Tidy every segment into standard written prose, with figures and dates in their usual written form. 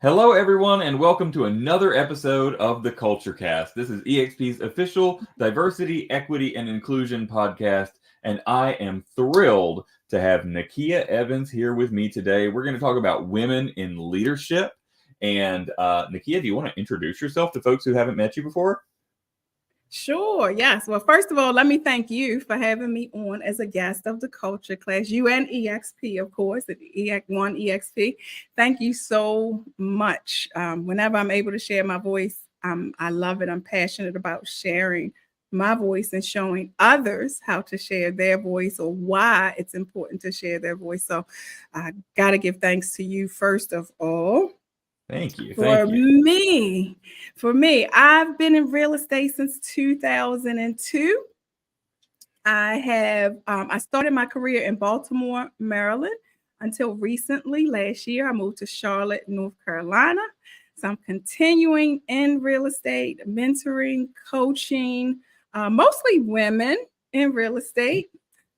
Hello, everyone, and welcome to another episode of the CultureCast. This is EXP's official diversity, equity, and inclusion podcast, and I am thrilled to have Nakia Evans here with me today. We're going to talk about women in leadership. And Nakia, do you want to introduce yourself to folks who haven't met you before? Sure. Yes. Well, first of all, let me thank you for having me on as a guest of the Culture Class. You and EXP, of course, the One EXP. Thank you so much. Whenever I'm able to share my voice, I love it. I'm passionate about sharing my voice and showing others how to share their voice or why it's important to share their voice. So I got to give thanks to you first of all. Thank you. For me, I've been in real estate since 2002. I started my career in Baltimore, Maryland, until recently. Last year, I moved to Charlotte, North Carolina. So I'm continuing in real estate, mentoring, coaching, mostly women in real estate.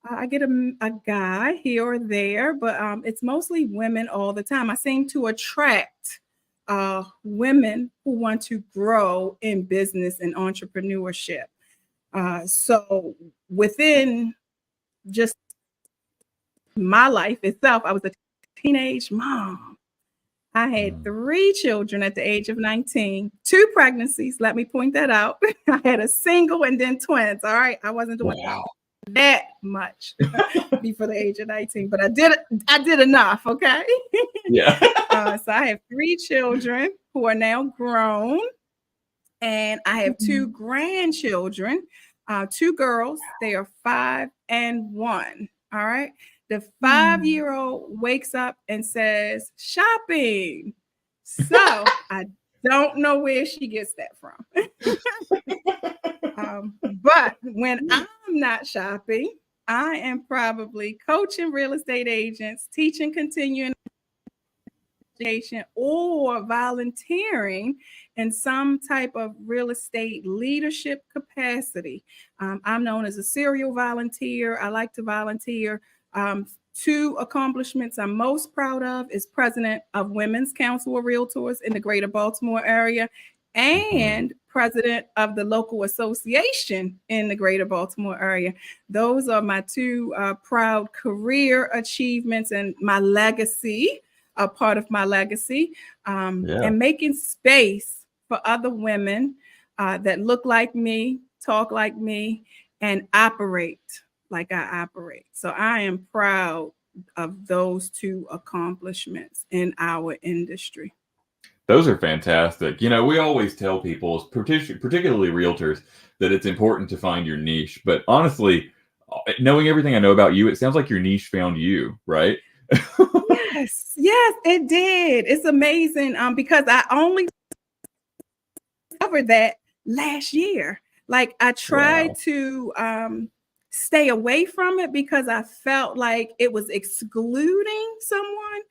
I get a guy here or there, but it's mostly women all the time. I seem to attract women who want to grow in business and entrepreneurship. So within just my life itself, I was a teenage mom. I had 3 children at the age of 19, 2 pregnancies. Let me point that out. I had a single and then twins. All right. I wasn't doing that much before the age of 19, but I did enough. Okay. Yeah. So I have 3 children who are now grown, and I have 2 grandchildren, 2 girls. They are 5 and 1. All right. The 5-year-old wakes up and says, shopping. So I don't know where she gets that from. But when I'm not shopping, I am probably coaching real estate agents, teaching continuing education, or volunteering in some type of real estate leadership capacity. I'm known as a serial volunteer. I like to volunteer. 2 accomplishments I'm most proud of is president of Women's Council of Realtors in the greater Baltimore area and president of the local association in the greater Baltimore area. Those are my 2 proud career achievements and my legacy, a part of my legacy, and making space for other women that look like me, talk like me, and operate like I operate. So I am proud of those 2 accomplishments in our industry. Those are fantastic. You know, we always tell people, particularly realtors, that it's important to find your niche. But honestly, knowing everything I know about you, it sounds like your niche found you, right? Yes, it did. It's amazing because I only discovered that last year. Like I tried to stay away from it because I felt like it was excluding someone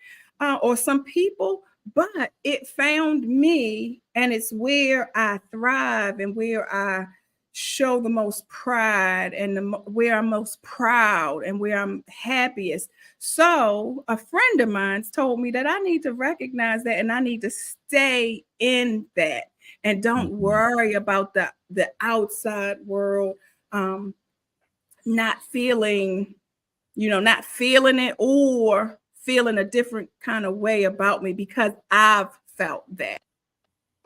or some people, but it found me, and it's where I thrive and where I show the most pride and where I'm most proud and where I'm happiest. So a friend of mine told me that I need to recognize that and I need to stay in that and don't worry about the outside world not feeling it or feeling a different kind of way about me because I've felt that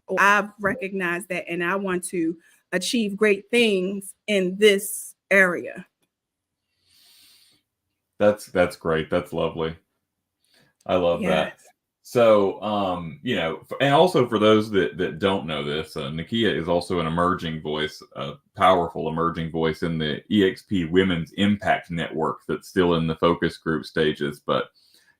or I've recognized that and I want to achieve great things in this area. That's great. That's lovely. I love that. So, and also for those that don't know this, Nakia is also an emerging voice, a powerful emerging voice in the EXP Women's Impact Network that's still in the focus group stages. But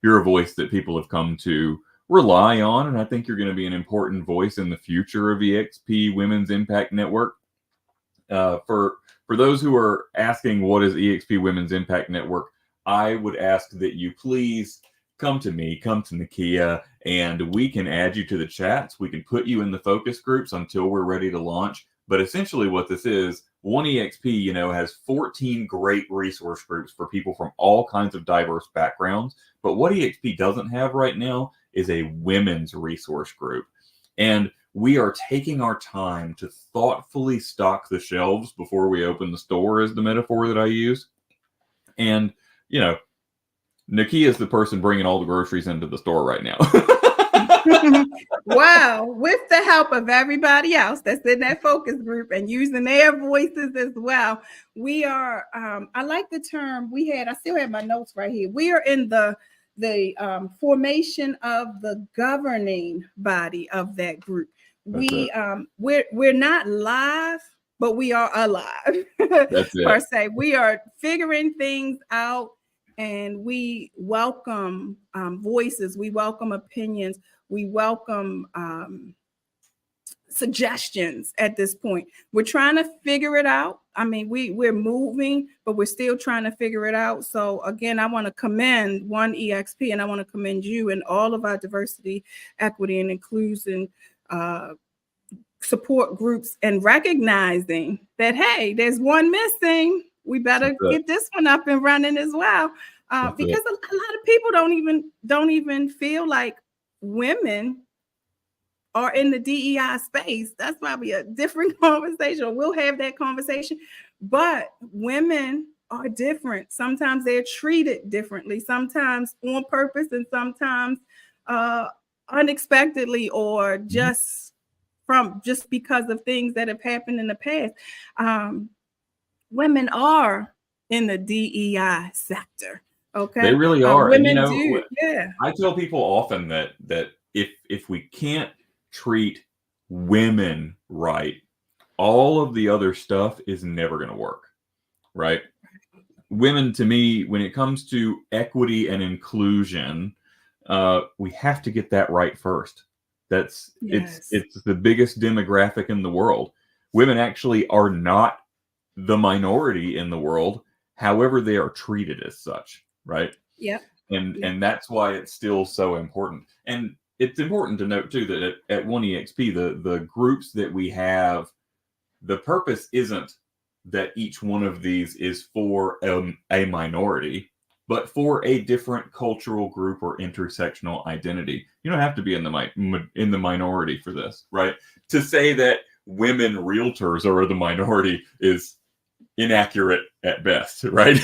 you're a voice that people have come to rely on, and I think you're going to be an important voice in the future of EXP Women's Impact Network. For those who are asking what is EXP Women's Impact Network, I would ask that you please come to me, come to Nakia, and we can add you to the chats. We can put you in the focus groups until we're ready to launch. But essentially what this is, One EXP, has 14 great resource groups for people from all kinds of diverse backgrounds. But what EXP doesn't have right now is a women's resource group. And we are taking our time to thoughtfully stock the shelves before we open the store, is the metaphor that I use. And, you know, Nakia is the person bringing all the groceries into the store right now. Wow, with the help of everybody else that's in that focus group and using their voices as well. We are, I like the term I still have my notes right here. We are in the formation of the governing body of that group. We're not live, but we are alive. That's it. Per se. We are figuring things out, and we welcome voices, we welcome opinions, we welcome suggestions at this point. We're trying to figure it out. I mean, we're moving, but we're still trying to figure it out. So again, I want to commend One EXP, and I want to commend you and all of our diversity, equity, and inclusion support groups, and recognizing that, hey, there's one missing. We better get this one up and running as well. Because a lot of people don't even feel like women are in the DEI space. That's probably a different conversation. We'll have that conversation. But women are different. Sometimes they're treated differently, sometimes on purpose, and sometimes unexpectedly, or just because of things that have happened in the past. Women are in the DEI sector. Okay, they really are. Women and, do. Yeah, I tell people often that if we can't treat women right, all of the other stuff is never going to work, right? Women, to me, when it comes to equity and inclusion, we have to get that right first. It's the biggest demographic in the world. Women actually are not the minority in the world. However, they are treated as such, right? Yeah. And that's why it's still so important. And it's important to note too that at One EXP, the groups that we have, the purpose isn't that each one of these is for a minority, but for a different cultural group or intersectional identity. You don't have to be in the minority for this, right? To say that women realtors are the minority is inaccurate at best, right?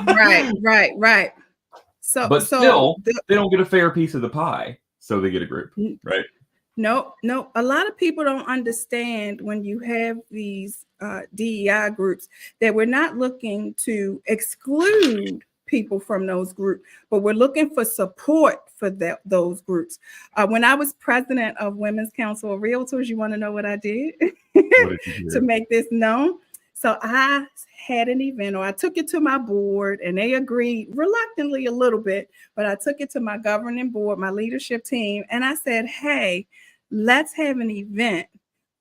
Right. But still, they don't get a fair piece of the pie, so they get a group, right? No. A lot of people don't understand when you have these DEI groups that we're not looking to exclude people from those groups, but we're looking for support for those groups. When I was president of Women's Council of Realtors, you want to know what I did? What did you do? To make this known? So I had an event, or I took it to my board, and they agreed reluctantly a little bit, but I took it to my governing board, my leadership team, and I said, hey, let's have an event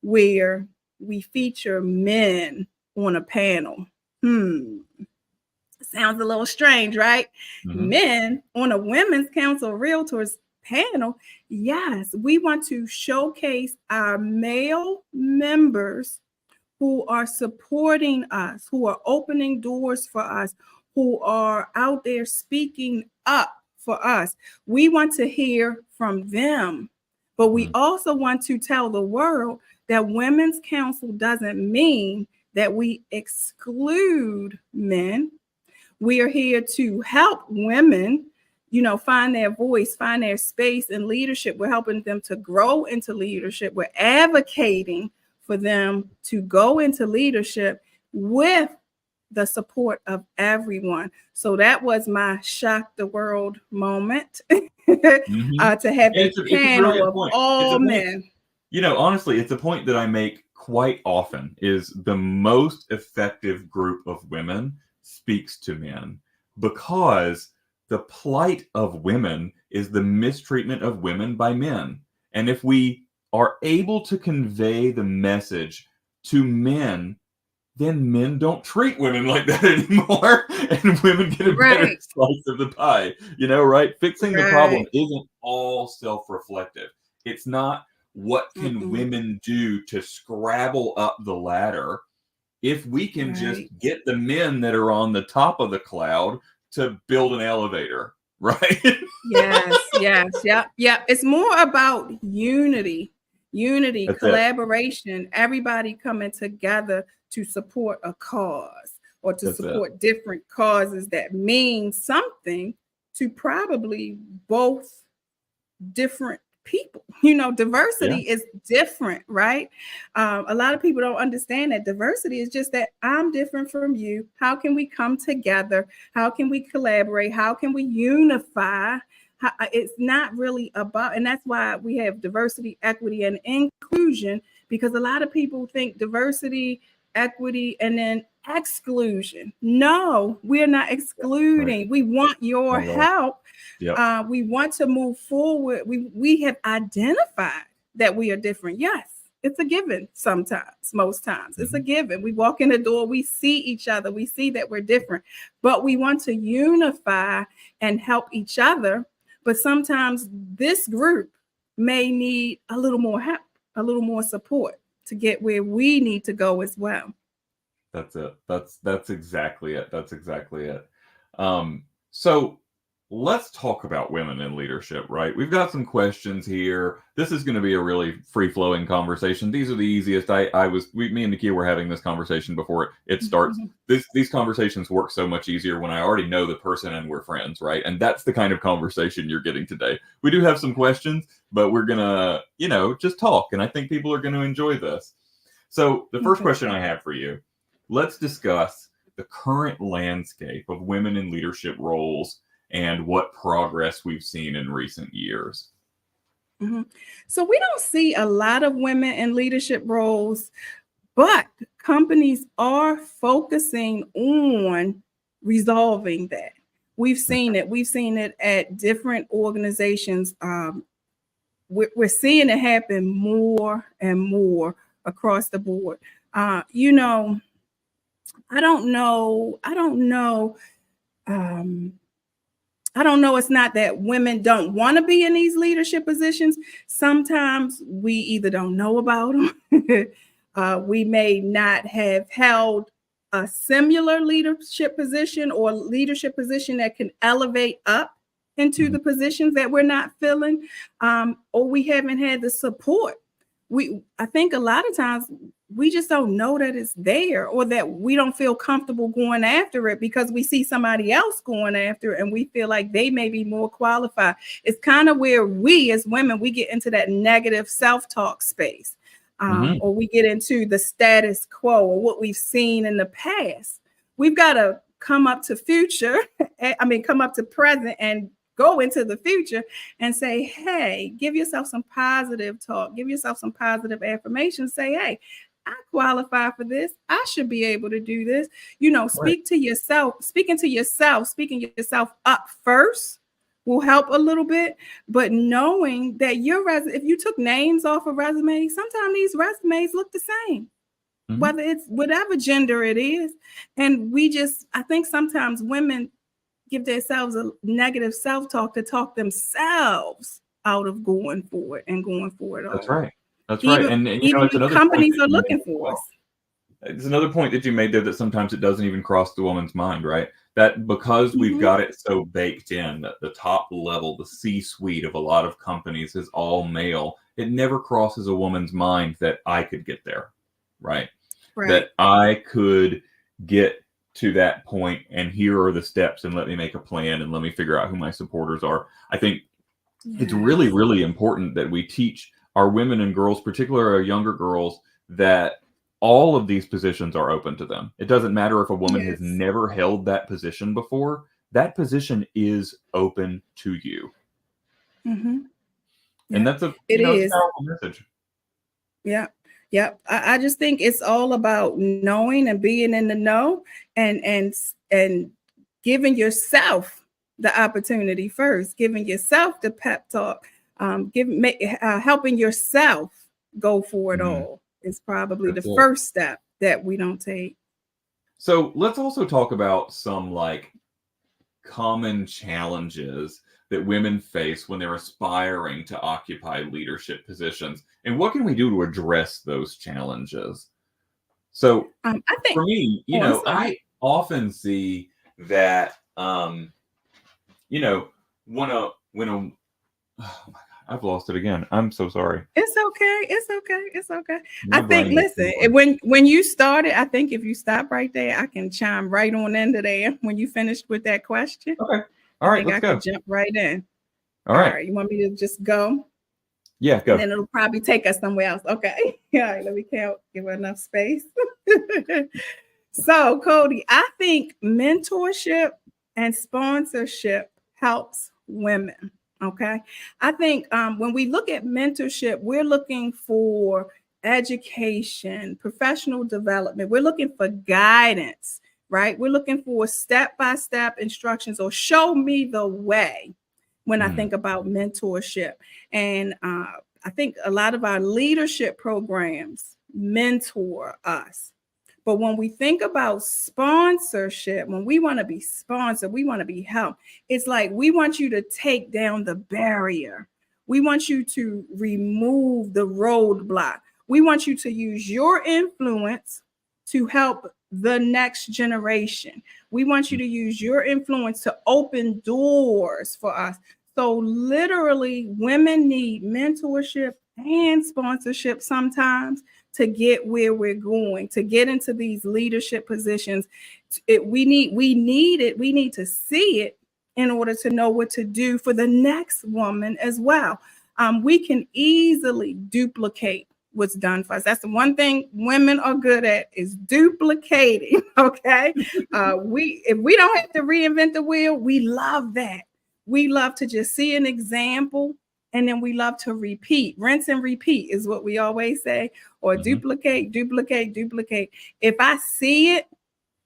where we feature men on a panel. Sounds a little strange, right? Mm-hmm. Men on a Women's Council of Realtors panel. Yes, we want to showcase our male members who are supporting us, who are opening doors for us, who are out there speaking up for us. We want to hear from them, but we also want to tell the world that Women's Council doesn't mean that we exclude men. We are here to help women, find their voice, find their space in leadership. We're helping them to grow into leadership. We're advocating for them to go into leadership with the support of everyone. So that was my shock the world moment to have a panel of all men. Honestly, it's a point that I make quite often, is the most effective group of women speaks to men, because the plight of women is the mistreatment of women by men. And if we are able to convey the message to men, then men don't treat women like that anymore, and women get a better slice of the pie, right? Fixing the problem isn't all self-reflective. It's not what can women do to scrabble up the ladder. If we can just get the men that are on the top of the cloud to build an elevator, right? Yes, yes, yep, yep. It's more about unity, That's it. collaboration, everybody coming together to support a cause or to That's it. support different causes that mean something to probably both different people. Yeah. Diversity is different, right? A lot of people don't understand that diversity is just that I'm different from you. How can we come together? How can we collaborate? How can we unify? It's not really about, and that's why we have diversity, equity, and inclusion, because a lot of people think diversity, equity, and then exclusion. No, we're not Right. excluding. We want your Not at all. help. Yep. We want to move forward. We have identified that we are different. Yes, it's a given sometimes, most times. It's a given. We walk in the door, we see each other, we see that we're different, but we want to unify and help each other. But sometimes this group may need a little more help, a little more support to get where we need to go as well. That's it. That's exactly it. That's exactly it. So let's talk about women in leadership, right? We've got some questions here. This is going to be a really free-flowing conversation. These are the easiest. Me and Nikia were having this conversation before it starts. These conversations work so much easier when I already know the person and we're friends, right? And that's the kind of conversation you're getting today. We do have some questions, but we're gonna, just talk, and I think people are going to enjoy this. So the first question I have for you, let's discuss the current landscape of women in leadership roles and what progress we've seen in recent years. So we don't see a lot of women in leadership roles, but companies are focusing on resolving that. We've seen it. We've seen it at different organizations. We're seeing it happen more and more across the board. I don't know. I don't know. It's not that women don't want to be in these leadership positions. Sometimes we either don't know about them. We may not have held a similar leadership position or leadership position that can elevate up into the positions that we're not filling, or we haven't had the support. I think a lot of times we just don't know that it's there, or that we don't feel comfortable going after it because we see somebody else going after it and we feel like they may be more qualified. It's kind of where we as women, we get into that negative self-talk space, or we get into the status quo or what we've seen in the past. We've got to come up to present and go into the future and say, hey, give yourself some positive talk, give yourself some positive affirmation. Say, hey, I qualify for this. I should be able to do this. Speak to yourself, speaking yourself up first will help a little bit. But knowing that if you took names off a resume, sometimes these resumes look the same, whether it's whatever gender it is. And I think sometimes women give themselves a negative self-talk to talk themselves out of going forward and going forward. That's right. That's even, right. And even it's another companies are looking for us. It's another point that you made there, that sometimes it doesn't even cross the woman's mind, right? That because we've got it so baked in that the top level, the C-suite of a lot of companies is all male, it never crosses a woman's mind that I could get there, right? That I could get to that point, and here are the steps, and let me make a plan, and let me figure out who my supporters are. I think it's really, really important that we teach our women and girls, particularly our younger girls, that all of these positions are open to them. It doesn't matter if a woman has never held that position before. That position is open to you. And that's a powerful message. Yeah. Yep. I just think it's all about knowing and being in the know, and giving yourself the opportunity first, giving yourself the pep talk, helping yourself go for it all is probably the first step that we don't take. So let's also talk about some common challenges that women face when they're aspiring to occupy leadership positions, and what can we do to address those challenges? So I think for me, I often see that, when a oh my God, I've lost it again. I'm so sorry. It's okay. It's okay. It's okay. My I think, brain is listen, going. when you started, I think if you stop right there, I can chime right on into there. When you finished with that question, Okay. All I right, think let's I go. could jump right in. All All right. right. You want me to just go? Yeah, go. And then it'll probably take us somewhere else. Okay. All right. Let me count. Give her enough space. So, Cody, I think mentorship and sponsorship helps women. Okay. I think when we look at mentorship, we're looking for education, professional development, we're looking for guidance, right? We're looking for step by step instructions or show me the way when I think about mentorship. And I think a lot of our leadership programs mentor us. But when we think about sponsorship, when we want to be sponsored, we want to be helped. It's like we want you to take down the barrier. We want you to remove the roadblock. We want you to use your influence to help the next generation. We want you to use your influence to open doors for us. So literally, women need mentorship and sponsorship sometimes to get where we're going, to get into these leadership positions. We need to see it in order to know what to do for the next woman as well. We can easily duplicate what's done for us. That's the one thing women are good at, is duplicating. Okay. If we don't have to reinvent the wheel, we love that. We love to just see an example, and then we love to repeat. Rinse and repeat is what we always say, or duplicate. If I see it,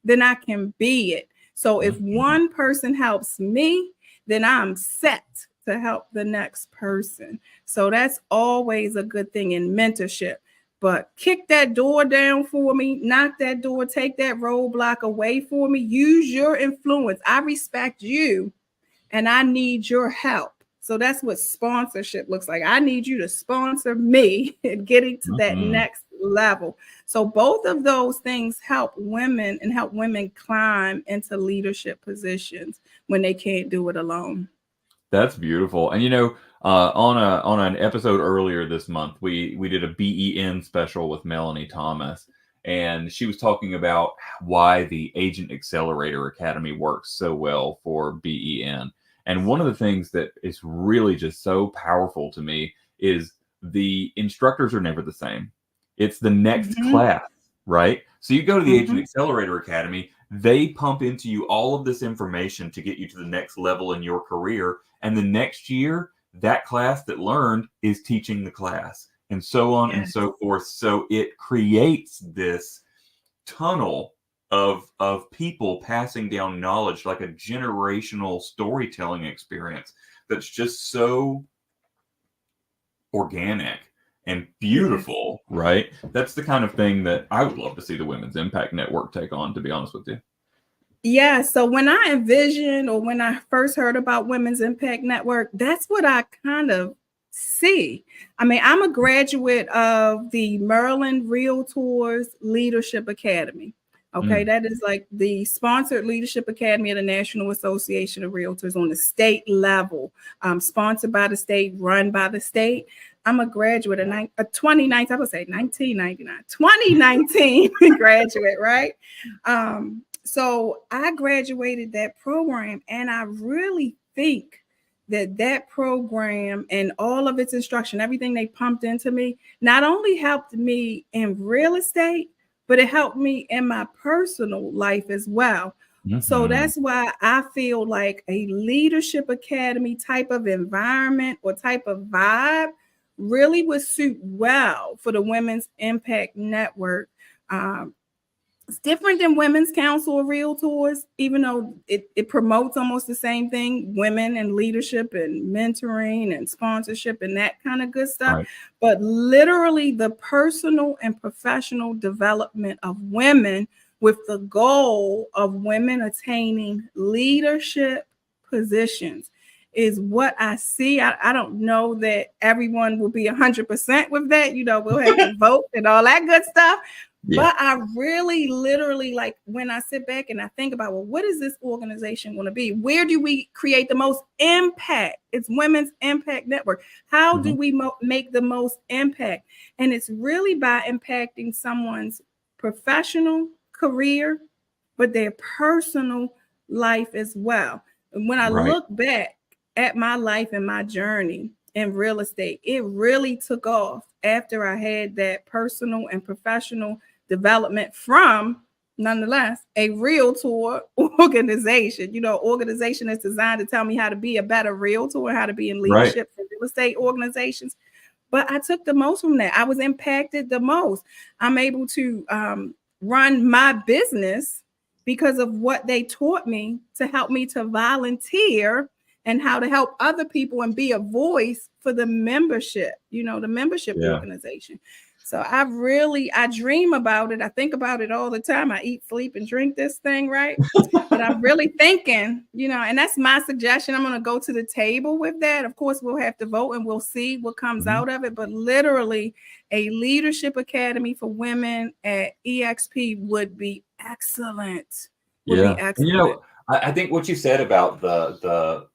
then I can be it. So if one person helps me, then I'm set to help the next person. So that's always a good thing in mentorship. But kick that door down for me, knock that door, take that roadblock away for me, use your influence. I respect you and I need your help. So that's what sponsorship looks like. I need you to sponsor me in getting to that next level. So both of those things help women and help women climb into leadership positions when they can't do it alone. That's beautiful. And on an episode earlier this month, we did a BEN special with Melanie Thomas, and she was talking about why the Agent Accelerator Academy works so well for BEN. And one of the things that is really just so powerful to me is the instructors are never the same. It's the next class, right? So you go to the Agent Accelerator Academy, they pump into you all of this information to get you to the next level in your career. And the next year, that class that learned is teaching the class, and so on and so forth. So it creates this tunnel of people passing down knowledge, like a generational storytelling experience that's just so organic and beautiful, right? That's the kind of thing that I would love to see the Women's Impact Network take on, to be honest with you. Yeah, so when I envisioned, or when I first heard about Women's Impact Network, that's what I kind of see. I mean, I'm a graduate of the Maryland Realtors Leadership Academy. Okay, that is like the sponsored leadership academy of the National Association of Realtors on the state level, sponsored by the state, run by the state. I'm a graduate of 2019, I would say 1999, 2019 graduate, right? So I graduated that program, and I really think that program and all of its instruction, everything they pumped into me, not only helped me in real estate, but it helped me in my personal life as well. So that's why I feel like a leadership academy type of environment or type of vibe really would suit well for the Women's Impact Network. It's different than Women's Council of Realtors, even though it promotes almost the same thing, women and leadership and mentoring and sponsorship and that kind of good stuff. Right. But literally the personal and professional development of women with the goal of women attaining leadership positions is what I see. I don't know that everyone will be 100% with that. We'll have to vote and all that good stuff. Yeah. But I really literally, like, when I sit back and I think about, well, what is this organization going to be? Where do we create the most impact? It's Women's Impact Network. How do we make the most impact? And it's really by impacting someone's professional career, but their personal life as well. And when I look back at my life and my journey in real estate, it really took off after I had that personal and professional development from, nonetheless, a realtor organization. Organization is designed to tell me how to be a better realtor and how to be in leadership for real estate organizations. But I took the most from that. I was impacted the most. I'm able to run my business because of what they taught me to help me to volunteer and how to help other people and be a voice for the membership, the membership organization. So I dream about it. I think about it all the time. I eat, sleep, and drink this thing, right? But I'm really thinking, and that's my suggestion. I'm going to go to the table with that. Of course, we'll have to vote and we'll see what comes out of it. But literally, a leadership academy for women at EXP would be excellent. Be excellent. I think what you said about the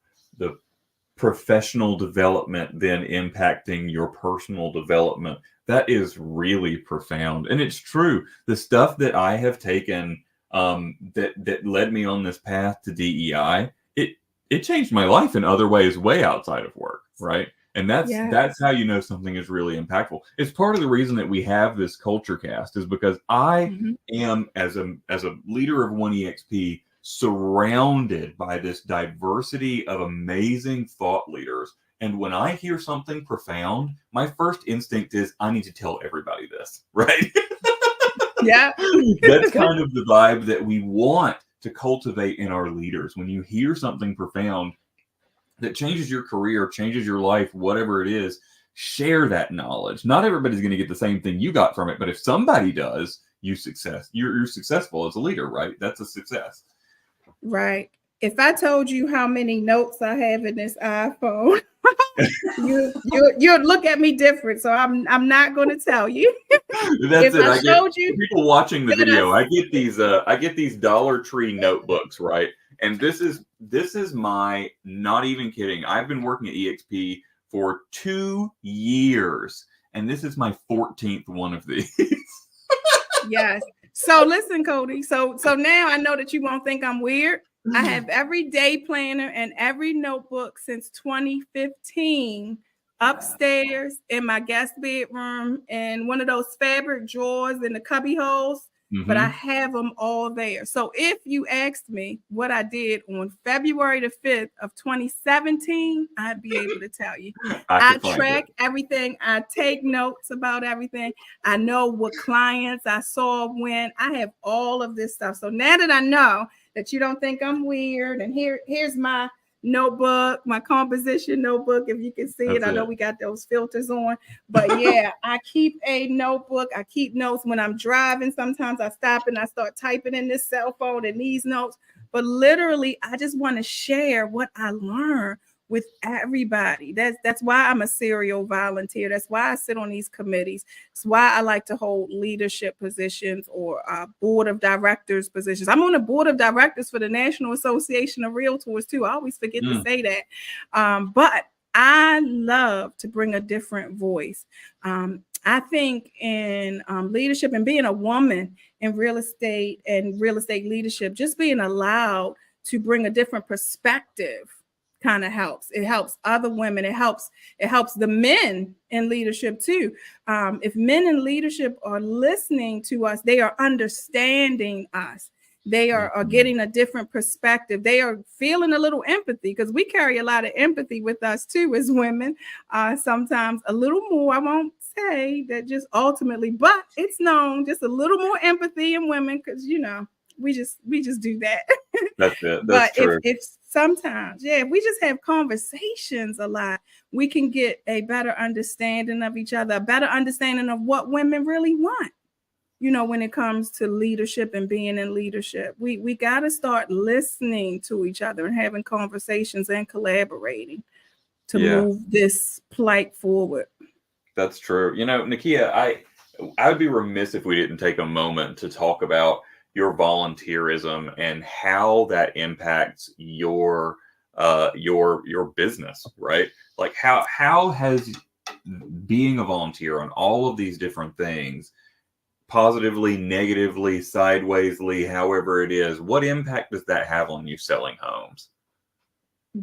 professional development then impacting your personal development, that is really profound. And it's true. The stuff that I have taken that led me on this path to DEI, it changed my life in other ways way outside of work, right? And that's how you know something is really impactful. It's part of the reason that we have this CultureCast, is because I am, as a leader of 1EXP, surrounded by this diversity of amazing thought leaders. And when I hear something profound, my first instinct is, I need to tell everybody this, right? Yeah. That's kind of the vibe that we want to cultivate in our leaders. When you hear something profound that changes your career, changes your life, whatever it is, share that knowledge. Not everybody's going to get the same thing you got from it, but if somebody does, you're successful as a leader, right? That's a success. Right. If I told you how many notes I have in this iPhone, you'd look at me different. So I'm not going to tell you. That's it. I showed you, people watching the video, I get these Dollar Tree notebooks, right? And this is my, not even kidding, I've been working at EXP for 2 years, and this is my 14th one of these. Yes. So listen, Cody. So now I know that you won't think I'm weird. I have every day planner and every notebook since 2015 upstairs in my guest bedroom in one of those fabric drawers in the cubby holes. But I have them all there. So if you asked me what I did on February the 5th of 2017, I'd be able to tell you. I track everything. I take notes about everything. I know what clients I saw when. I have all of this stuff. So now that I know that you don't think I'm weird, and here's my notebook, my composition notebook, if you can see it. I know we got those filters on, but yeah, I keep a notebook. I keep notes when I'm driving. Sometimes I stop and I start typing in this cell phone and these notes, but literally I just want to share what I learned with everybody. That's why I'm a serial volunteer. That's why I sit on these committees. It's why I like to hold leadership positions or board of directors positions. I'm on the board of directors for the National Association of Realtors too. I always forget to say that. But I love to bring a different voice. I think in leadership and being a woman in real estate and real estate leadership, just being allowed to bring a different perspective kind of helps. It helps other women. It helps the men in leadership too. If men in leadership are listening to us, they are understanding us. They are getting a different perspective. They are feeling a little empathy, because we carry a lot of empathy with us too as women. Sometimes a little more. I won't say that just ultimately, but it's known just a little more empathy in women, because we just do that. That's it. That's true. If sometimes, if we just have conversations a lot, we can get a better understanding of each other, a better understanding of what women really want. When it comes to leadership and being in leadership, we got to start listening to each other and having conversations and collaborating to move this plight forward. That's true. Nakia, I would be remiss if we didn't take a moment to talk about your volunteerism and how that impacts your business, right? Like how has being a volunteer on all of these different things, positively, negatively, sidewaysly, however it is, what impact does that have on you selling homes?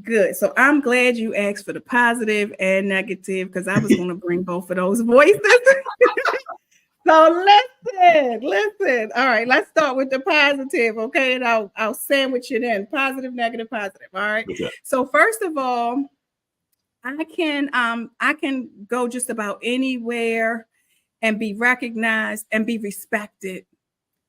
Good. So I'm glad you asked for the positive and negative, because I was going to bring both of those voices. So listen. All right, let's start with the positive, okay? And I'll sandwich it in positive, negative, positive. All right. Okay. So first of all, I can go just about anywhere and be recognized and be respected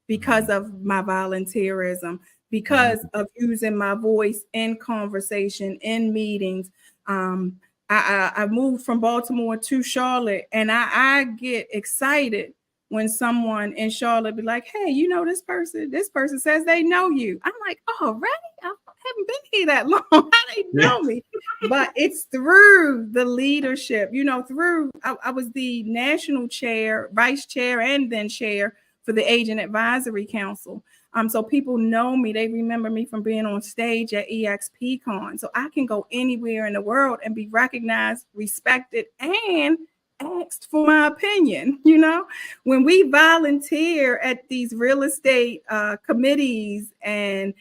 because of my volunteerism, because of using my voice in conversation, in meetings. I moved from Baltimore to Charlotte, and I get excited when someone in Charlotte be like, hey, you know, this person says they know you. I'm like, oh, really? I haven't been here that long. How they know me? But it's through the leadership, you know, I was the national chair, vice chair, and then chair for the Agent Advisory Council. So people know me. They remember me from being on stage at EXPCon. So I can go anywhere in the world and be recognized, respected, and asked for my opinion. You know, when we volunteer at these real estate committees and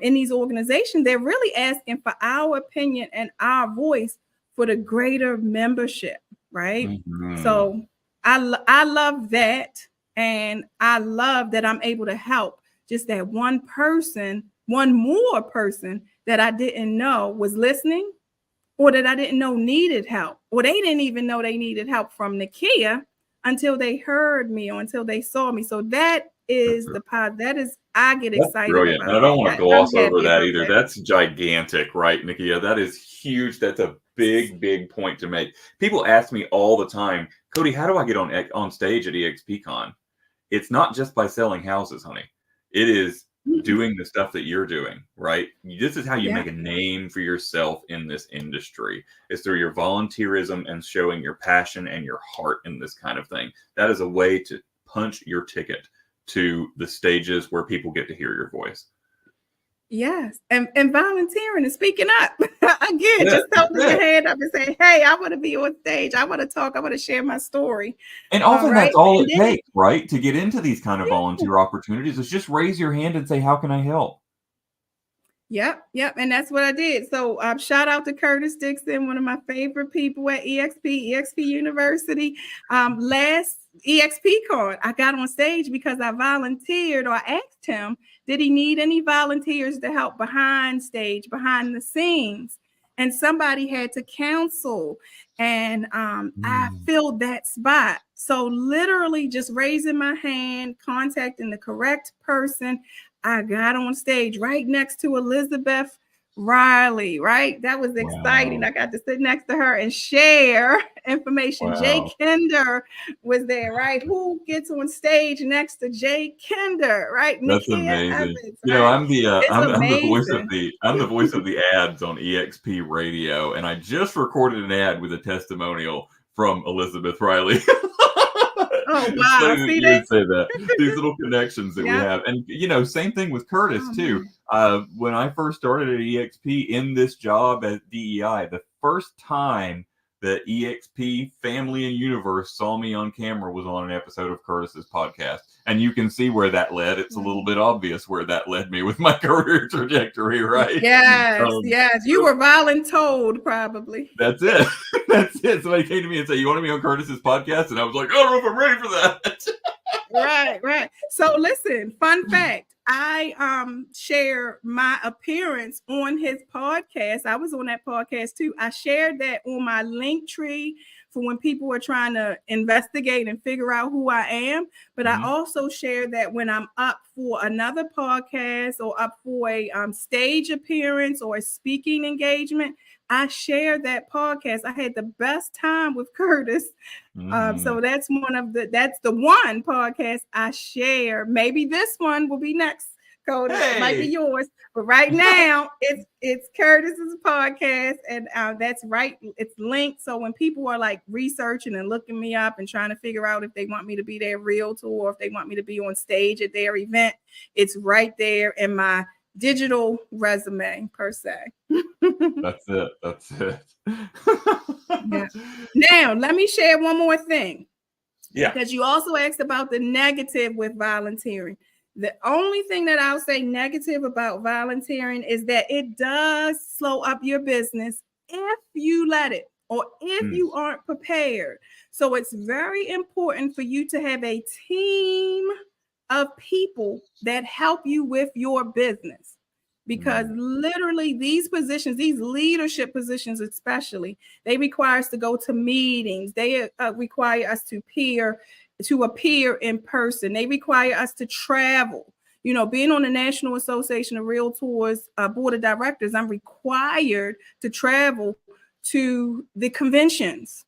in these organizations, they're really asking for our opinion and our voice for the greater membership, right? So I love that. And I love that I'm able to help just that one more person that I didn't know was listening, or that I didn't know needed help, or they didn't even know they needed help from Nakia until they heard me or until they saw me. So that is I get excited Brilliant. about. And I don't want to gloss over that either. That. That's gigantic, right, Nakia? That is huge. That's a big point to make. People ask me all the time, Cody, how do I get on stage at EXPCon? It's not just by selling houses, honey. It is doing the stuff that you're doing, right? This is how you make a name for yourself in this industry. It's through your volunteerism and showing your passion and your heart in this kind of thing. That is a way to punch your ticket to the stages where people get to hear your voice. Yes, and volunteering and speaking up. Again, just holding your hand up and saying, hey, I want to be on stage. I want to talk. I want to share my story. And often that's all it takes, right? To get into these kind of volunteer opportunities is just raise your hand and say, how can I help? Yep. And that's what I did. So shout out to Curtis Dixon, one of my favorite people at EXP University. Last EXPCon, I got on stage because I volunteered, or I asked him, did he need any volunteers to help behind stage, behind the scenes? And somebody had to cancel, and I filled that spot. So literally just raising my hand, contacting the correct person, I got on stage right next to Elizabeth Riley, right? That was exciting. I got to sit next to her and share information. Jay Kinder was there, right? Who gets on stage next to Jay Kinder, right? That's Nakia amazing. Evans, you know, right? I'm the voice of the ads on EXP Radio, and I just recorded an ad with a testimonial from Elizabeth Riley. Oh wow! See that? Say that. These little connections that we have, and you know, same thing with Curtis too. When I first started at EXP in this job at DEI, the first time that EXP Family and Universe saw me on camera was on an episode of Curtis's podcast, and you can see where that led. It's a little bit obvious where that led me with my career trajectory, right? Yes. You were voluntold, probably. That's it. That's it. Somebody came to me and said, "You want to be on Curtis's podcast?" And I was like, "I don't know if I'm ready for that." Right. So listen, fun fact. I share my appearance on his podcast. I was on that podcast too. I shared that on my link tree for when people are trying to investigate and figure out who I am. But I also share that when I'm up for another podcast or up for a stage appearance or a speaking engagement, I share that podcast. I had the best time with Curtis. So that's the one podcast I share. Maybe this one will be next Cody. Hey. It might be yours, but right now it's Curtis's podcast, and that's right. It's linked. So when people are like researching and looking me up and trying to figure out if they want me to be their realtor or if they want me to be on stage at their event, it's right there in my digital resume per se. That's it. That's it. Yeah. Now, let me share one more thing. Yeah. Because you also asked about the negative with volunteering. The only thing that I'll say negative about volunteering is that it does slow up your business if you let it or if you aren't prepared. So it's very important for you to have a team of people that help you with your business. Because literally these positions, these leadership positions especially, they require us to go to meetings. They require us to appear in person. They require us to travel. You know, being on the National Association of Realtors Board of Directors, I'm required to travel to the conventions.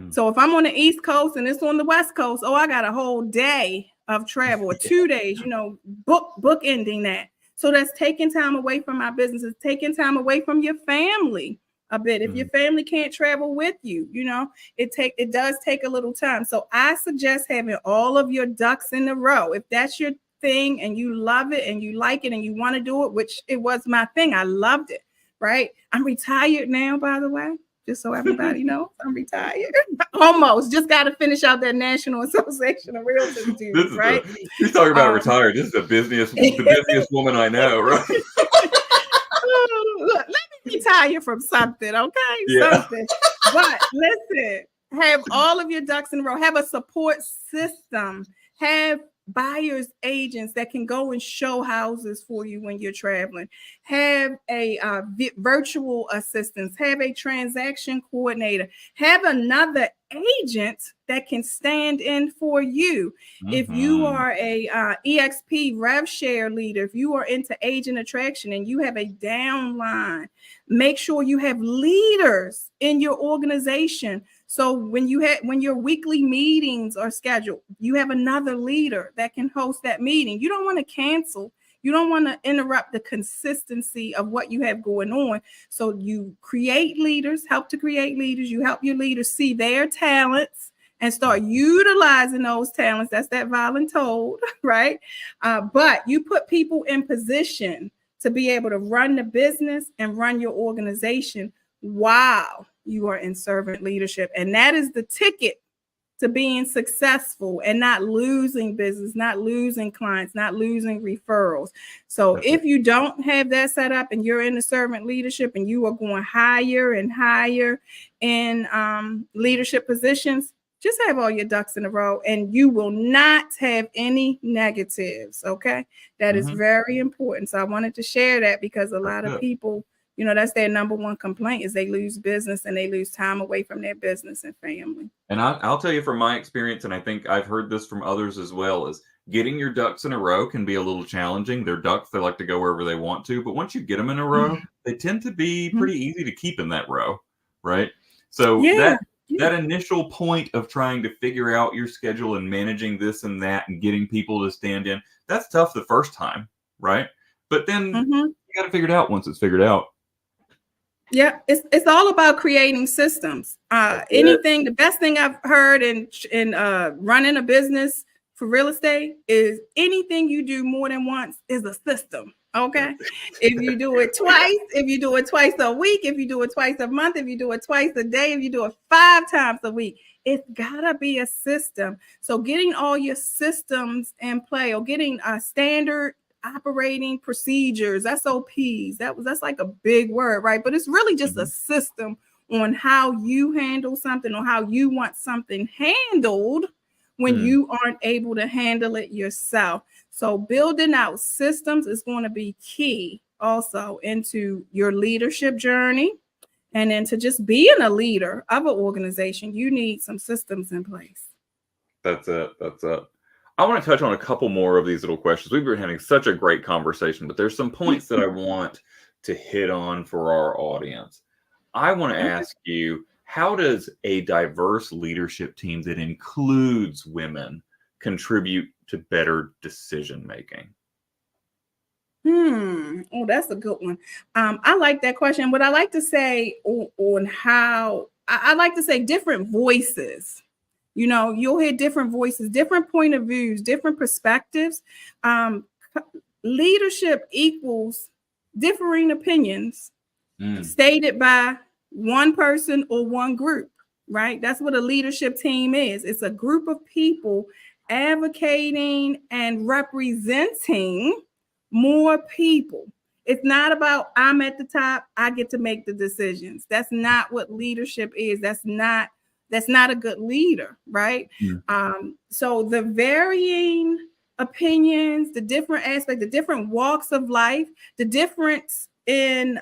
So if I'm on the East Coast and it's on the West Coast, I got a whole day of travel or 2 days, you know, book ending that. So that's taking time away from my business. It's taking time away from your family a bit. If your family can't travel with you, you know, it does take a little time. So I suggest having all of your ducks in a row. If that's your thing and you love it and you like it and you want to do it, which it was my thing. I loved it, right? I'm retired now, by the way. Just so everybody knows, I'm retired. Almost. Just got to finish out that National Association of Realtors dues, right? You're talking about retired. This is the busiest woman I know, right? Look, let me retire from something, okay? Yeah. Something. But listen, have all of your ducks in a row. Have a support system. Have buyers agents that can go and show houses for you when you're traveling. Have a virtual assistants. Have a transaction coordinator. Have another agent that can stand in for you. If you are a EXP rev share leader, if you are into agent attraction and you have a downline, make sure you have leaders in your organization. So when your weekly meetings are scheduled, you have another leader that can host that meeting. You don't want to cancel. You don't want to interrupt the consistency of what you have going on. So you create leaders, help to create leaders. You help your leaders see their talents and start utilizing those talents. That's that voluntold, right? But you put people in position to be able to run the business and run your organization while you are in servant leadership. And that is the ticket to being successful and not losing business, not losing clients, not losing referrals. So if you don't have that set up and you're in the servant leadership and you are going higher and higher in leadership positions, just have all your ducks in a row and you will not have any negatives. Okay. That is very important. So I wanted to share that because a lot of people, you know, that's their number one complaint is they lose business and they lose time away from their business and family. And I'll tell you from my experience, and I think I've heard this from others as well, is getting your ducks in a row can be a little challenging. They're ducks. They like to go wherever they want to. But once you get them in a row, they tend to be pretty easy to keep in that row, right? So that initial point of trying to figure out your schedule and managing this and that and getting people to stand in, that's tough the first time, right? But then you got to figure it out once it's figured out. Yeah, it's all about creating systems. The best thing I've heard in running a business for real estate is anything you do more than once is a system. Okay. If you do it twice, if you do it twice a week, if you do it twice a month, if you do it twice a day, if you do it 5 times a week, it's gotta be a system. So getting all your systems in play or getting a standard operating procedures, SOPs, that's like a big word, right? But it's really just a system on how you handle something or how you want something handled when you aren't able to handle it yourself. So building out systems is going to be key also into your leadership journey. And then to just being a leader of an organization, you need some systems in place. That's it. I want to touch on a couple more of these little questions. We've been having such a great conversation, but there's some points that I want to hit on for our audience. I want to ask you, how does a diverse leadership team that includes women contribute to better decision making? Oh, that's a good one. I like that question. What I like to say on how I like to say different voices. You'll hear different voices, different point of views, different perspectives. Um, Leadership equals differing opinions stated by one person or one group, right? That's what a leadership team is. It's a group of people advocating and representing more people. It's not about I'm at the top, I get to make the decisions. That's not what leadership is. That's not a good leader, right? So the varying opinions, the different aspects, the different walks of life, the difference in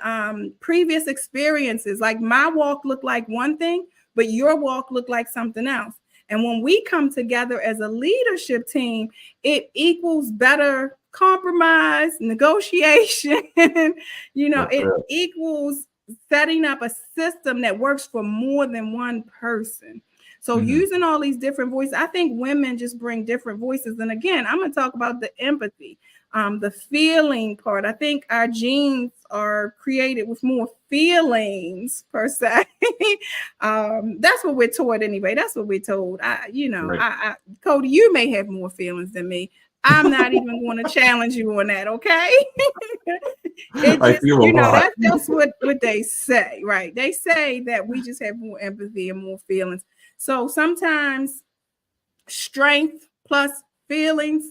previous experiences. Like my walk looked like one thing, but your walk looked like something else. And when we come together as a leadership team, it equals better compromise, negotiation. It equals setting up a system that works for more than one person. So using all these different voices, I think women just bring different voices. And again, I'm going to talk about the empathy, the feeling part. I think our genes are created with more feelings per se. That's what we're taught anyway. That's what we're told. Cody, you may have more feelings than me. I'm not even going to challenge you on that, okay? That's what they say, right? They say that we just have more empathy and more feelings. So sometimes strength plus feelings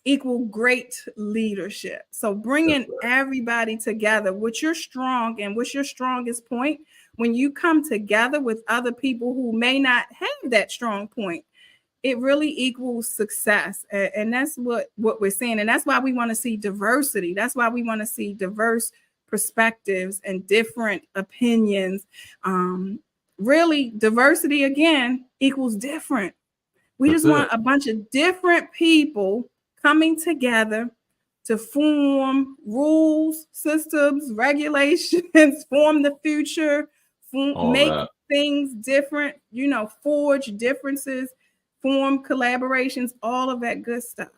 equal great leadership. So bringing everybody together, what's your strong and what's your strongest point? When you come together with other people who may not have that strong point, it really equals success. And that's what we're seeing. And that's why we want to see diversity. That's why we want to see diverse perspectives and different opinions. Really, diversity, again, equals different. We just want a bunch of different people coming together to form rules, systems, regulations, form the future, make things different, forge differences, form collaborations, all of that good stuff.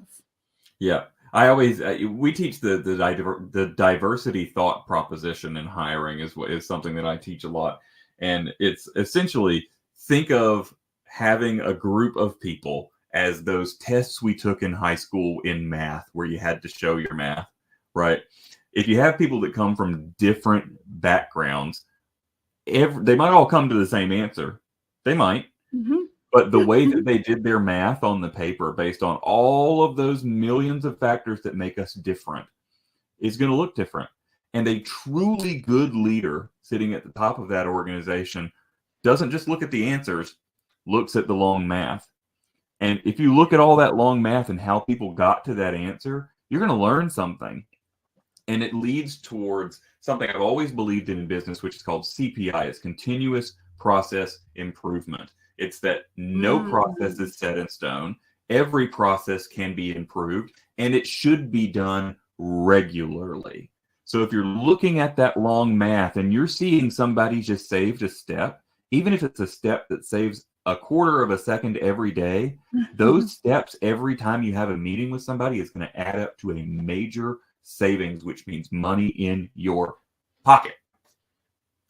Yeah. I always we teach the diversity thought proposition in hiring is something that I teach a lot. And it's essentially, think of having a group of people as those tests we took in high school in math, where you had to show your math, right? If you have people that come from different backgrounds, they might all come to the same answer. They might. But the way that they did their math on the paper, based on all of those millions of factors that make us different, is going to look different. And a truly good leader sitting at the top of that organization doesn't just look at the answers, looks at the long math. And if you look at all that long math and how people got to that answer, you're going to learn something. And it leads towards something I've always believed in business, which is called CPI. It's continuous process improvement. It's that no process is set in stone. Every process can be improved, and it should be done regularly. So if you're looking at that long math and you're seeing somebody just saved a step, even if it's a step that saves a quarter of a second every day, those steps every time you have a meeting with somebody is going to add up to a major savings, which means money in your pocket.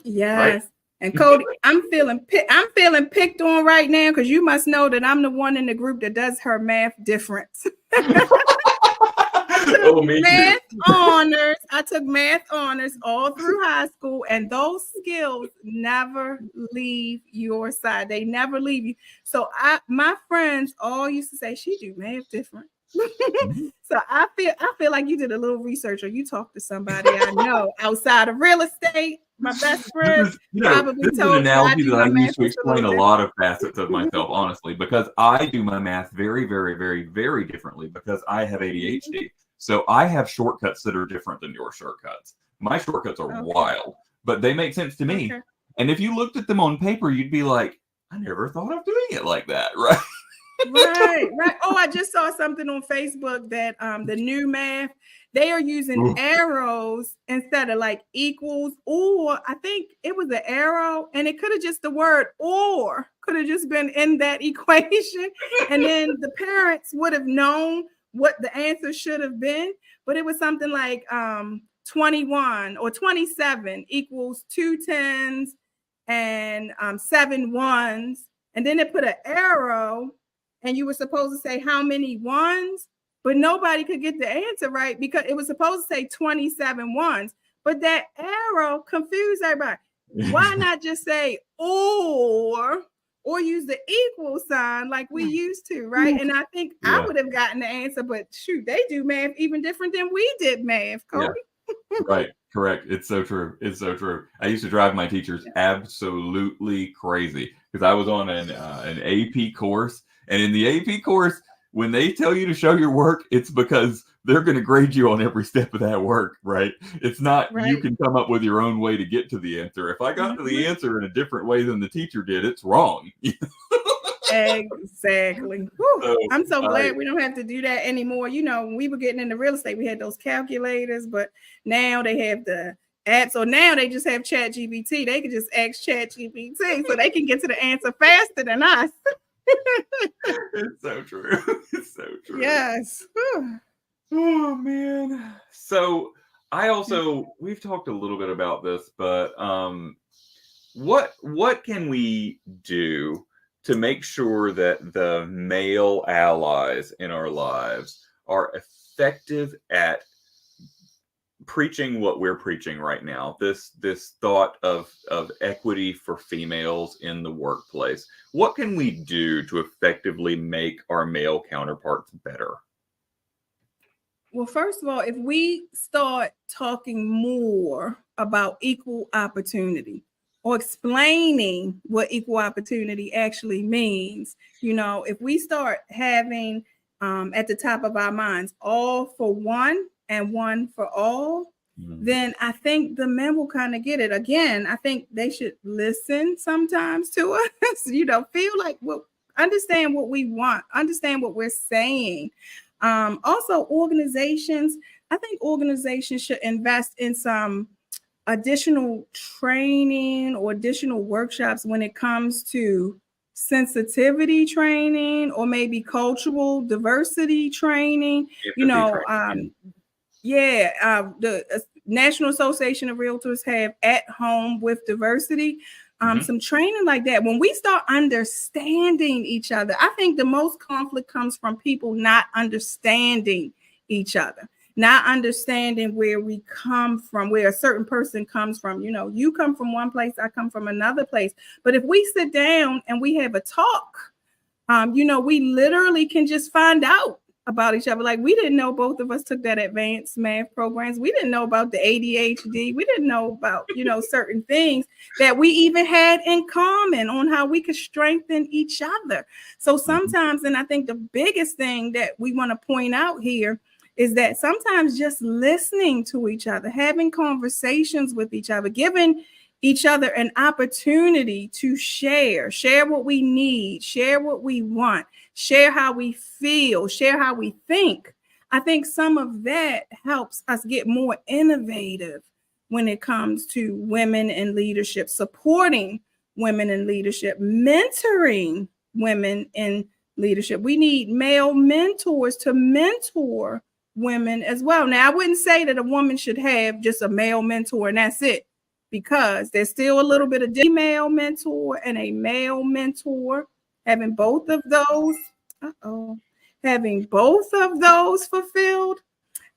Yes. Right? And Cody, I'm feeling picked on right now, because you must know that I'm the one in the group that does her math different. I took math honors all through high school, and those skills never leave your side. They never leave you. So my friends all used to say, she do math different. So I feel like you did a little research, or you talked to somebody I know outside of real estate. My best friend probably told me. This is an analogy that I use to explain a lot of facets of myself, honestly, because I do my math very, very, very, very differently, because I have ADHD. So I have shortcuts that are different than your shortcuts. My shortcuts are wild, but they make sense to me. Okay. And if you looked at them on paper, you'd be like, I never thought of doing it like that, right? Right. Oh, I just saw something on Facebook that the new math, they are using arrows instead of like equals, or I think it was an arrow, and it could have just the word or could have just been in that equation, and then the parents would have known what the answer should have been, but it was something like 21 or 27 equals 2 10s and 7 1s. And then it put an arrow and you were supposed to say how many ones, but nobody could get the answer right because it was supposed to say 27 ones. But that arrow confused everybody. Why not just say or use the equal sign like we used to, right? And I think I would have gotten the answer, but shoot, they do math even different than we did math, Cody. Yeah. Right, correct. It's so true. It's so true. I used to drive my teachers absolutely crazy because I was on an AP course, and in the AP course, when they tell you to show your work, it's because they're going to grade you on every step of that work, right? It's not you can come up with your own way to get to the answer. If I got to the answer in a different way than the teacher did, it's wrong. Exactly. So, I'm so glad we don't have to do that anymore. You know, when we were getting into real estate, we had those calculators, but now they have the apps. So now they just have ChatGPT. They can just ask ChatGPT so they can get to the answer faster than us. It's so true. It's so true. Yes. Oh man. So we've talked a little bit about this, but what can we do to make sure that the male allies in our lives are effective at preaching what we're preaching right now, this thought of equity for females in the workplace? What can we do to effectively make our male counterparts better? Well, first of all, if we start talking more about equal opportunity or explaining what equal opportunity actually means, you know, if we start having at the top of our minds, all for one and one for all, then I think the men will kind of get it. Again, I think they should listen sometimes to us, you know, feel like, well, understand what we want, understand what we're saying. Also, organizations, I think organizations should invest in some additional training or additional workshops when it comes to sensitivity training or maybe cultural diversity training. The National Association of Realtors have At Home with Diversity. Some training like that. When we start understanding each other, I think the most conflict comes from people not understanding each other, not understanding where we come from, where a certain person comes from. You know, you come from one place, I come from another place. But if we sit down and we have a talk, you know, we literally can just find out about each other. Like, we didn't know both of us took that advanced math programs. We didn't know about the ADHD. We didn't know about, you know, certain things that we even had in common on how we could strengthen each other. So sometimes, and I think the biggest thing that we want to point out here is that sometimes just listening to each other, having conversations with each other, giving each other an opportunity to share what we need, share what we want, share how we feel, share how we think. I think some of that helps us get more innovative when it comes to women in leadership, supporting women in leadership, mentoring women in leadership. We need male mentors to mentor women as well. Now, I wouldn't say that a woman should have just a male mentor and that's it, because there's still a little bit of female mentor and a male mentor. Having both of those, fulfilled,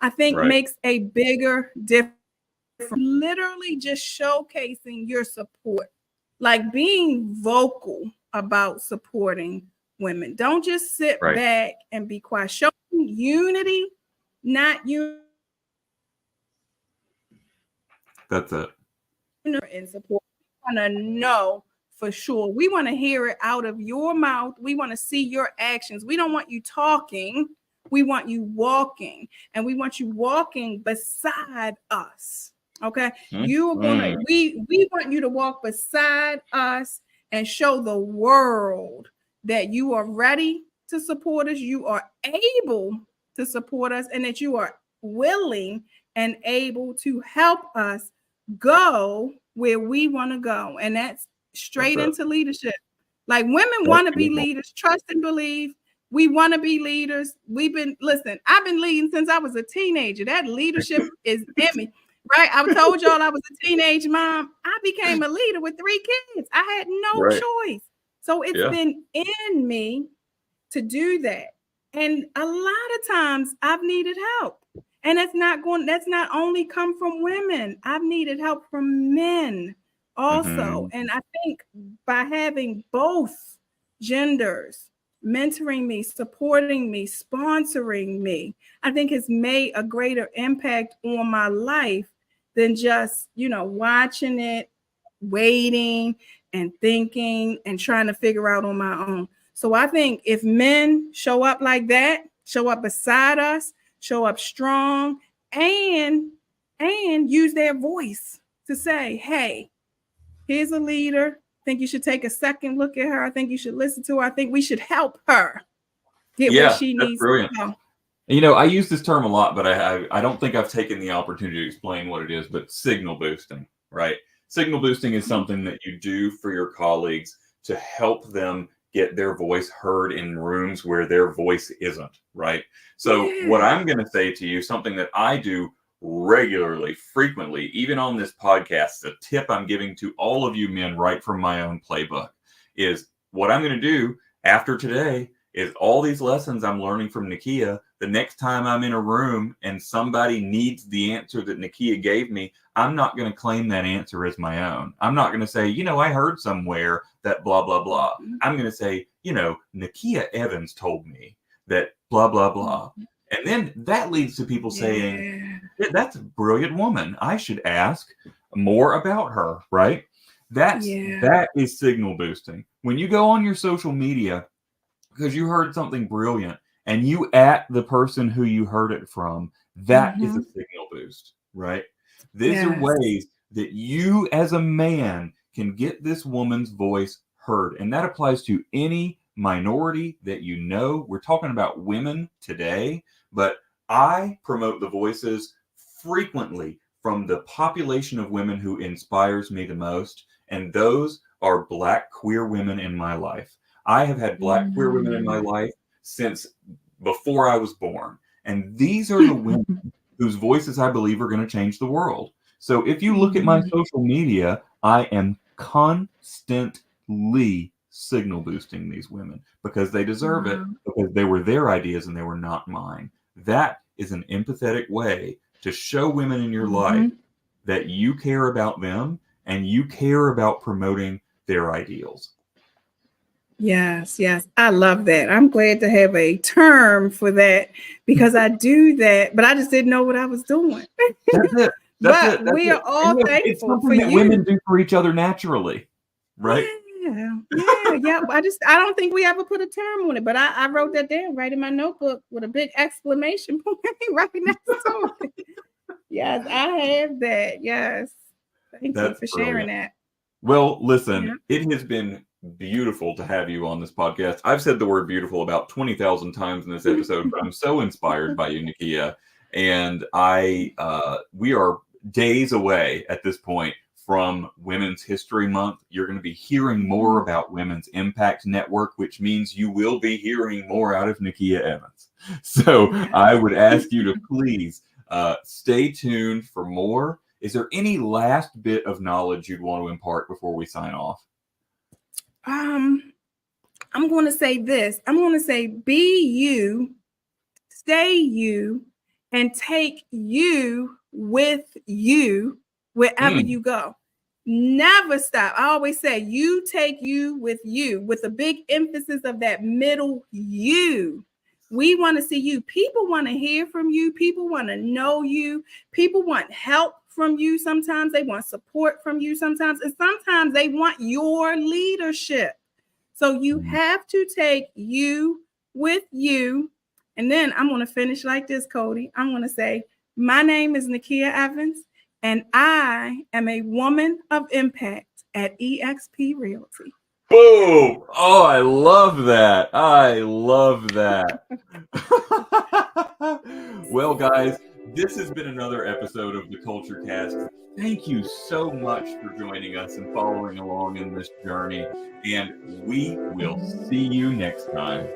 I think makes a bigger difference. Literally just showcasing your support, like being vocal about supporting women. Don't just sit back and be quiet. Showing unity, not unity. That's it. And support. We want to know for sure. We want to hear it out of your mouth. We want to see your actions. We don't want you talking. We want you walking, and we want you walking beside us. Okay. You are gonna, we want you to walk beside us and show the world that you are ready to support us. You are able to support us, and that you are willing and able to help us go where we want to go. And that's straight into leadership. Like, women want to be leaders, trust and believe. We want to be leaders. I've been leading since I was a teenager. That leadership is in me, right? I told y'all I was a teenage mom. I became a leader with 3 kids. I had no choice. So it's been in me to do that. And a lot of times I've needed help. And that's not only come from women. I've needed help from men also. And I think by having both genders mentoring me, supporting me, sponsoring me, I think has made a greater impact on my life than just, watching it, waiting and thinking and trying to figure out on my own. So I think if men show up like that, show up beside us, show up strong, and use their voice to say, hey, here's a leader. I think you should take a second look at her. I think you should listen to her. I think we should help her get where she needs to go. I use this term a lot, but I don't think I've taken the opportunity to explain what it is, but signal boosting, right? Signal boosting is something that you do for your colleagues to help them get their voice heard in rooms where their voice isn't, right? So what I'm going to say to you, something that I do regularly, frequently, even on this podcast, a tip I'm giving to all of you men right from my own playbook is what I'm going to do after today is all these lessons I'm learning from Nakia. The next time I'm in a room and somebody needs the answer that Nakia gave me, I'm not going to claim that answer as my own. I'm not going to say, I heard somewhere that blah, blah, blah. I'm going to say, Nakia Evans told me that blah, blah, blah. And then that leads to people saying, that's a brilliant woman. I should ask more about her, right? That is signal boosting. When you go on your social media, because you heard something brilliant and you at the person who you heard it from, that is a signal boost, right? These are ways that you as a man can get this woman's voice heard. And that applies to any minority that you know. We're talking about women today, but I promote the voices frequently from the population of women who inspires me the most. And those are Black queer women in my life. I have had Black queer women in my life since before I was born. And these are the women whose voices I believe are going to change the world. So if you look at my social media, I am constantly signal boosting these women because they deserve it, because they were their ideas and they were not mine. That is an empathetic way to show women in your life that you care about them and you care about promoting their ideals. Yes. I love that. I'm glad to have a term for that because I do that, but I just didn't know what I was doing. That's it. We are all thankful it's something for that you. Women do for each other naturally, right? Yeah. I don't think we ever put a term on it, but I wrote that down right in my notebook with a big exclamation point right next to it. Yes, I have that. Yes. Thank you for sharing that. Well, listen, it has been beautiful to have you on this podcast. I've said the word beautiful about 20,000 times in this episode, but I'm so inspired by you, Nakia. And we are days away at this point from Women's History Month. You're going to be hearing more about Women's Impact Network, which means you will be hearing more out of Nakia Evans. So I would ask you to please stay tuned for more. Is there any last bit of knowledge you'd want to impart before we sign off? I'm going to say this. I'm going to say, be you, stay you, and take you with you wherever you go. Never stop. I always say, you take you, with a big emphasis of that middle you. We want to see you. People want to hear from you. People want to know you. People want help from you. Sometimes they want support from you. Sometimes they want your leadership. So you have to take you with you. And then I'm going to finish like this, Cody. I'm going to say, my name is Nakia Evans, and I am a woman of impact at eXp Realty. Boom! Oh, I love that. Well, guys, this has been another episode of the CultureCast. Thank you so much for joining us and following along in this journey. And we will see you next time.